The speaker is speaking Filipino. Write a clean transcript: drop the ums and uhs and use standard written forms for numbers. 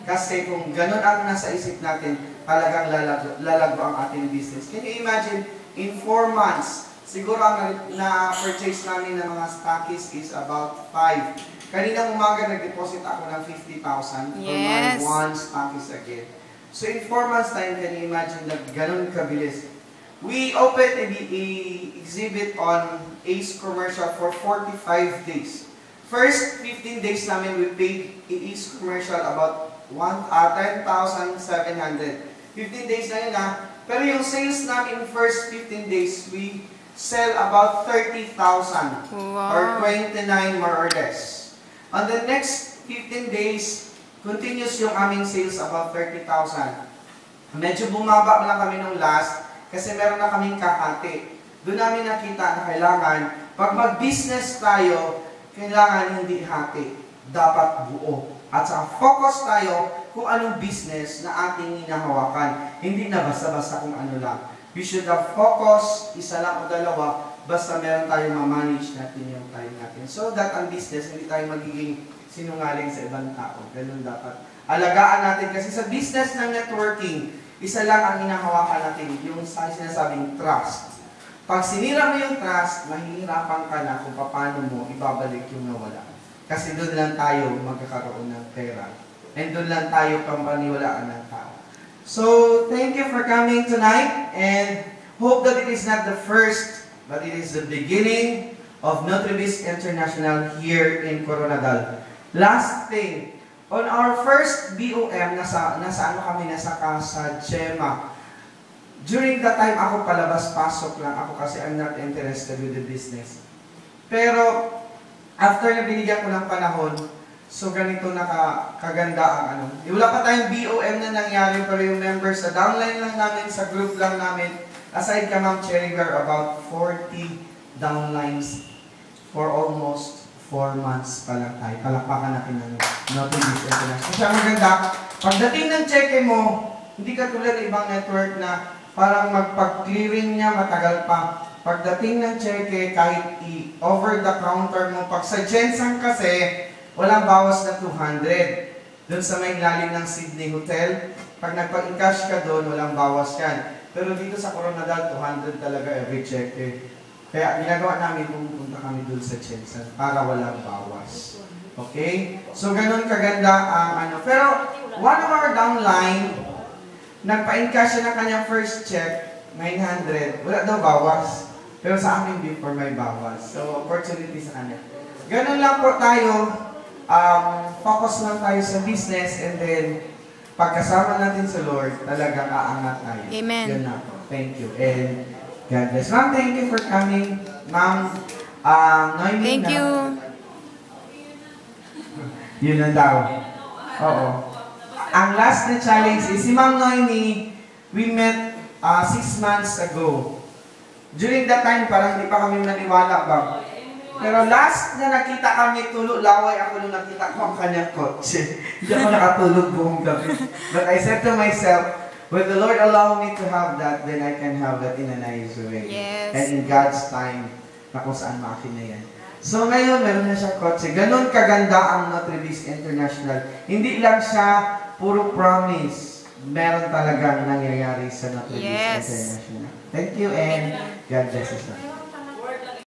Kasi kung ganun ang nasa isip natin, talagang lalago ang ating business. Can you imagine, in 4 months, siguro ang na-purchase namin ng mga stockies is about 5. Kaninang umaga, nag-deposit ako ng 50,000 for my one stockies again. So in 4 months time, can you imagine that ganun kabilis? We opened an exhibit on Ace Commercial for 45 days. First 15 days namin, we paid Ace Commercial about 10,700. 15 days na yun Pero yung sales namin first 15 days, we sell about 30,000 or 29 more or less. On the next 15 days, continuous yung aming sales about 30,000. Medyo bumaba lang kami nung last kasi meron na kaming kakati. Doon namin nakita na kailangan, pag mag-business tayo, kailangan hindi hati, dapat buo. At saka focus tayo kung anong business na ating hinahawakan. Hindi na basta-basta kung ano lang. We should have focus, isa lang o dalawa, basta meron tayong ma-manage natin yung time natin. So that ang business, hindi tayo magiging sinungaling sa ibang tao. Ganun dapat. Alagaan natin kasi sa business ng networking, isa lang ang hinahawakan natin, yung sinasabing trust. Pag sinira mo yung trust, mahihirapan ka na kung paano mo ibabalik yung nawala. Kasi doon lang tayo magkakaroon ng pera. And doon lang tayo pambaniwalaan ng tao. So, thank you for coming tonight and hope that it is not the first, but it is the beginning of Nutribis International here in Coronadal. Last thing, on our first BOM, nasa Casa Chema. During that time, ako palabas-pasok lang ako kasi I'm not interested with the business. Pero, after na binigyan ko ng panahon, so ganito kaganda ang Wala pa tayong BOM na nangyari, pero yung members sa downline lang namin, sa group lang namin, aside ka Ma'am Cherry, we're about 40 downlines for almost 4 months pa lang tayo. Palakpakan natin ng Nutribis International. Kasi ang maganda, pagdating ng cheque mo, hindi ka tulad ng ibang network na parang magpag-clearing niya matagal pa. Pagdating ng cheque, kahit i-over the counter mo, pag sa Jensen kasi, walang bawas na 200. Doon sa may lalim ng Sydney Hotel, pag nagpa-encash ka doon, walang bawas yan. Pero dito sa Coronadal, 200 talaga every cheque. Kaya ginagawa namin, pumunta kami doon sa Jensen para walang bawas. Okay? So, ganun kaganda ang Pero, one of our downline, nagpa-encash siya ng kanyang first check, 900. Wala daw bawas. Pero sa amin, before may bawas. So, opportunity sa kanya. Ganun lang po tayo. Focus lang tayo sa business and then, pagkasama natin sa Lord, talagang aangat tayo. Amen. Yun na po. Thank you. And God bless. Ma'am, thank you for coming. Ma'am, Noemi thank you. Yun na daw. Oo. Ang last na challenge is, si Ma'am Noemi, we met 6 months ago. During that time, parang hindi pa kami naniwala ba? Pero last na nakita kami, laway ako nung nakita ko ang kanyang kotse. Hindi ako nakatulog buong gabi. But I said to myself, when the Lord allow me to have that, then I can have that in a nice way. Yes. And in God's time, na kung saan maakin na yan. So ngayon, meron na siya kotse. Ganon kaganda ang Nutribis International. Hindi lang siya puro promise. Meron talagang nangyayari sa Nutribis International. Thank you and God bless us.